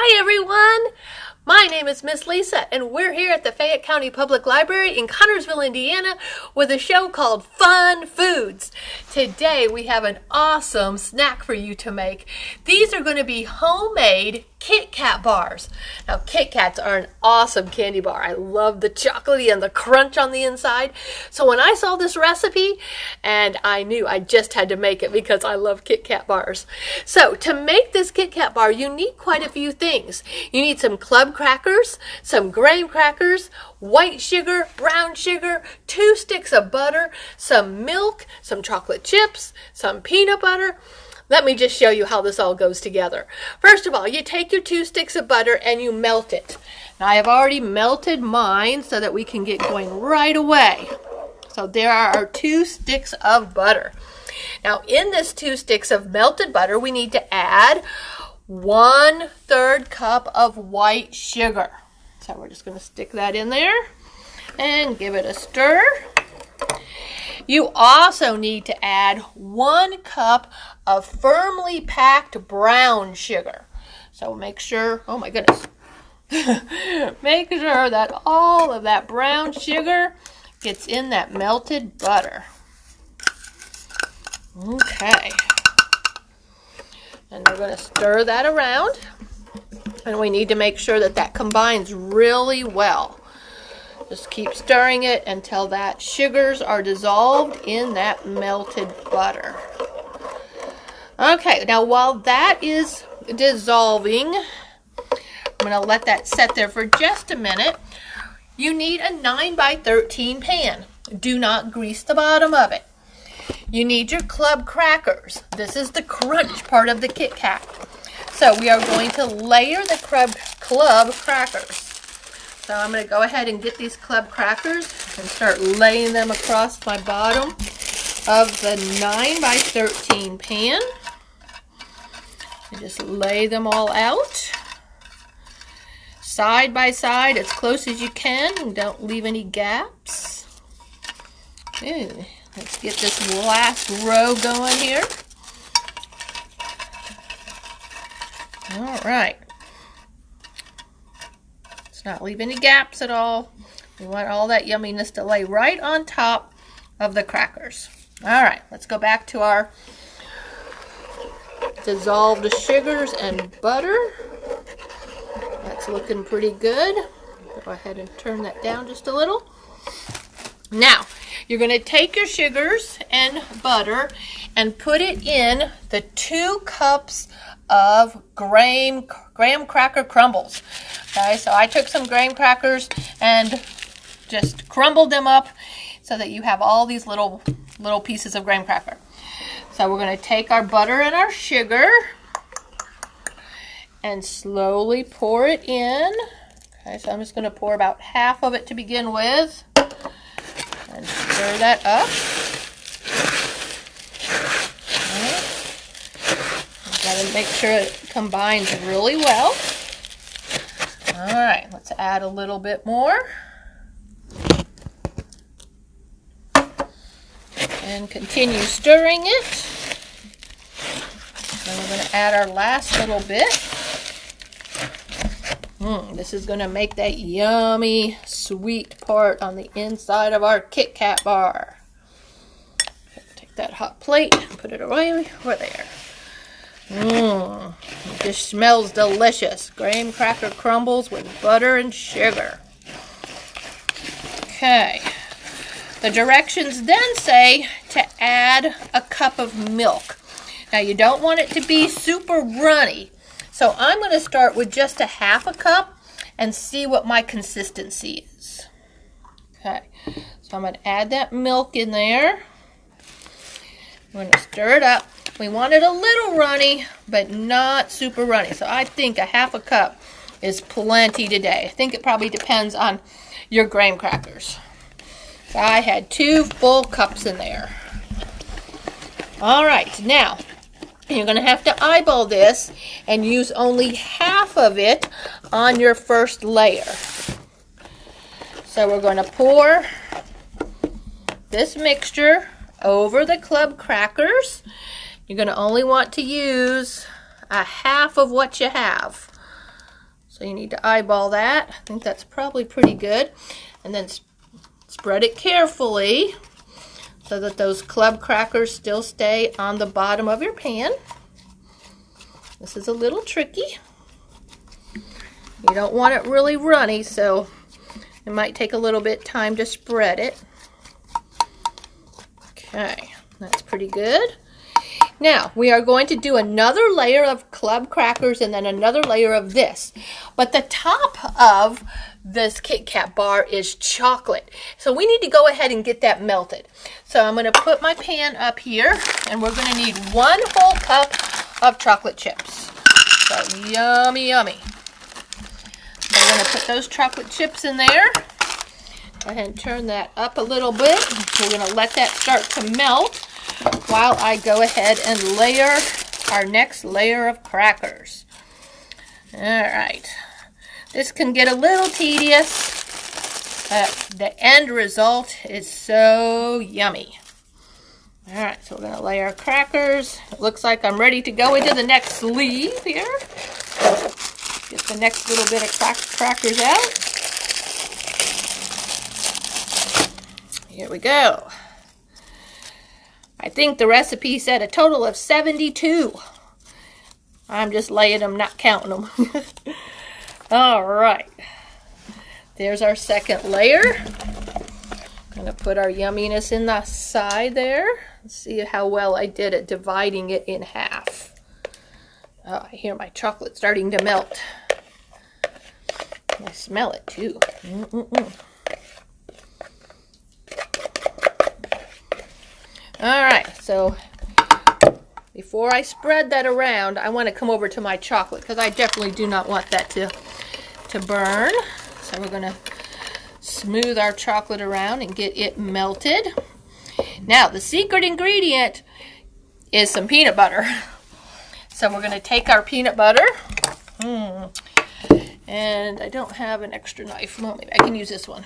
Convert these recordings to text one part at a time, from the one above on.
Hi everyone! My name is Miss Lisa and we're here at the Fayette County Public Library in Connersville, Indiana with a show called Fun Foods. Today we have an awesome snack for you to make. These are going to be homemade KitKat bars. Now KitKats are an awesome candy bar. I love the chocolatey and the crunch on the inside. So when I saw this recipe, and I knew I just had to make it because I love KitKat bars. So to make this KitKat bar, you need quite a few things. You need some club crackers, some graham crackers, white sugar, brown sugar, 2 sticks of butter, some milk, some chocolate chips, some peanut butter. Let me just show you how this all goes together. First of all, you take your 2 sticks of butter and you melt it. Now I have already melted mine so that we can get going right away. So there are our 2 sticks of butter. Now in this 2 sticks of melted butter, we need to add 1/3 cup of white sugar. So we're just going to stick that in there and give it a stir. You also need to add 1 cup of firmly packed brown sugar. So make sure, oh my goodness, make sure that all of that brown sugar gets in that melted butter. Okay. And we're going to stir that around. And we need to make sure that that combines really well. Just keep stirring it until that sugars are dissolved in that melted butter. Okay, now while that is dissolving, I'm going to let that set there for just a minute. You need a 9x13 pan. Do not grease the bottom of it. You need your club crackers. This is the crunch part of the KitKat. So we are going to layer the club crackers. So I'm going to go ahead and get these club crackers and start laying them across my bottom of the 9x13 pan. And just lay them all out. Side by side as close as you can and don't leave any gaps. Ooh, let's get this last row going here. All right. Let's not leave any gaps at all. We want all that yumminess to lay right on top of the crackers. All right, let's go back to our dissolved sugars and butter. That's looking pretty good. Go ahead and turn that down just a little. Now, you're going to take your sugars and butter and put it in the 2 cups of graham cracker crumbles. Okay, so I took some graham crackers and just crumbled them up so that you have all these little pieces of graham cracker. So we're going to take our butter and our sugar and slowly pour it in. Okay, so I'm just going to pour about half of it to begin with. And stir that up. Got to make sure it combines really well. All right, let's add a little bit more. And continue stirring it. And we're going to add our last little bit. This is going to make that yummy, sweet part on the inside of our KitKat bar. Take that hot plate and put it away over there. It just smells delicious. Graham cracker crumbles with butter and sugar. Okay. The directions then say to add a cup of milk. Now you don't want it to be super runny. So I'm going to start with just a 1/2 cup and see what my consistency is. Okay, so I'm going to add that milk in there. I'm going to stir it up. We want it a little runny, but not super runny. So I think a 1/2 cup is plenty today. I think it probably depends on your graham crackers. So I had 2 full cups in there. All right, now you're going to have to eyeball this and use only half of it on your first layer. So we're going to pour this mixture over the club crackers. You're going to only want to use a half of what you have. So you need to eyeball that. I think that's probably pretty good. And then spread it carefully so that those club crackers still stay on the bottom of your pan. This is a little tricky. You don't want it really runny, so it might take a little bit time to spread it. Okay, that's pretty good. Now, we are going to do another layer of club crackers and then another layer of this. But the top of this KitKat bar is chocolate. So we need to go ahead and get that melted. So I'm going to put my pan up here, and we're going to need 1 whole cup of chocolate chips. So yummy, yummy. We're going to put those chocolate chips in there. Go ahead and turn that up a little bit. We're going to let that start to melt while I go ahead and layer our next layer of crackers. All right. This can get a little tedious, but the end result is so yummy. All right, so we're going to lay our crackers. It looks like I'm ready to go into the next sleeve here. Get the next little bit of crackers out. Here we go. I think the recipe said a total of 72. I'm just laying them, not counting them. All right. There's our second layer. I'm going to put our yumminess in the side there. Let's see how well I did at dividing it in half. Oh, I hear my chocolate starting to melt. I smell it too. All right, so before I spread that around, I want to come over to my chocolate because I definitely do not want that to burn. So we're going to smooth our chocolate around and get it melted. Now, the secret ingredient is some peanut butter. So we're going to take our peanut butter. And I don't have an extra knife. Well, maybe I can use this one.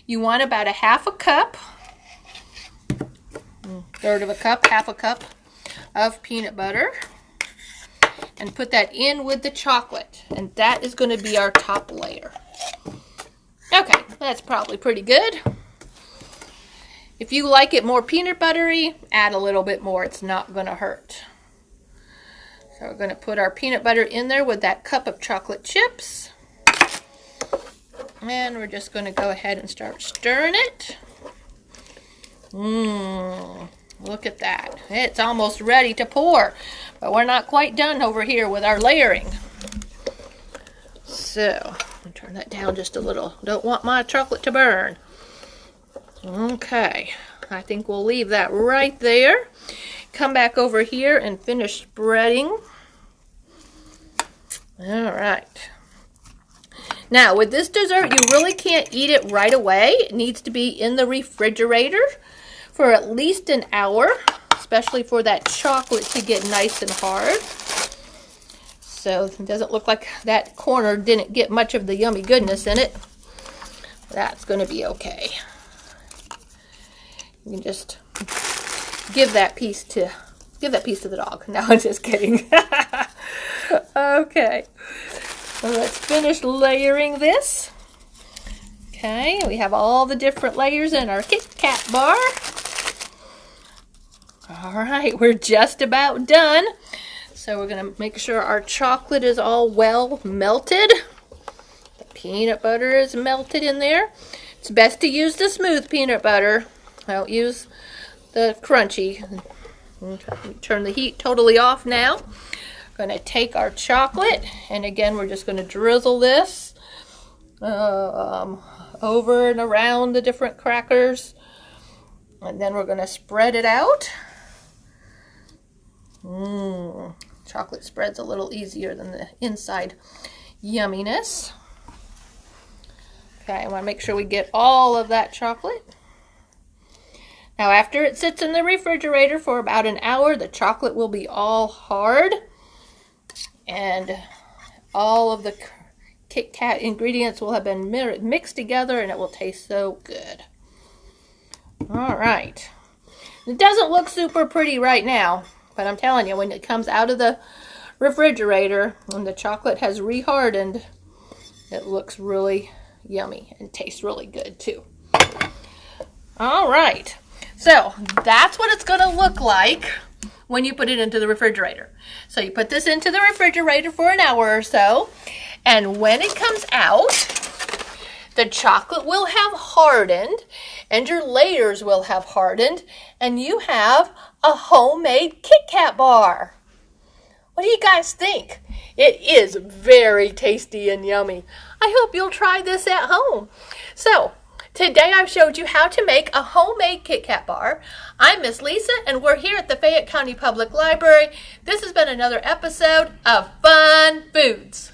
You want about 1/2 cup. 1/3 of a cup, 1/2 cup of peanut butter, and put that in with the chocolate, and that is going to be our top layer. Okay, that's probably pretty good. If you like it more peanut buttery, add a little bit more. It's not going to hurt. So we're going to put our peanut butter in there with that cup of chocolate chips, and we're just going to go ahead and start stirring it. Look at that. It's almost ready to pour, but we're not quite done over here with our layering. So, I'll turn that down just a little. Don't want my chocolate to burn. Okay, I think we'll leave that right there. Come back over here and finish spreading. All right. Now, with this dessert, you really can't eat it right away. It needs to be in the refrigerator for at least an hour, especially for that chocolate to get nice and hard. So it doesn't look like that corner didn't get much of the yummy goodness in it. That's going to be okay. You can just give that piece to the dog. No, I'm just kidding. Okay. So let's finish layering this. Okay, we have all the different layers in our KitKat bar. All right, we're just about done. So we're going to make sure our chocolate is all well melted. The peanut butter is melted in there. It's best to use the smooth peanut butter. Don't use the crunchy. Turn the heat totally off now. We're going to take our chocolate, and again, we're just going to drizzle this over and around the different crackers. And then we're going to spread it out. Chocolate spreads a little easier than the inside yumminess. Okay, I want to make sure we get all of that chocolate. Now, after it sits in the refrigerator for about an hour, the chocolate will be all hard, and all of the KitKat ingredients will have been mixed together, and it will taste so good. All right. It doesn't look super pretty right now, but I'm telling you, when it comes out of the refrigerator and the chocolate has rehardened, it looks really yummy and tastes really good too. All right, so that's what it's going to look like when you put it into the refrigerator. So you put this into the refrigerator for an hour or so, and when it comes out, the chocolate will have hardened and your layers will have hardened, and you have a homemade KitKat bar. What do you guys think? It is very tasty and yummy. I hope you'll try this at home. So, today I've showed you how to make a homemade KitKat bar. I'm Miss Lisa, and we're here at the Fayette County Public Library. This has been another episode of Fun Foods.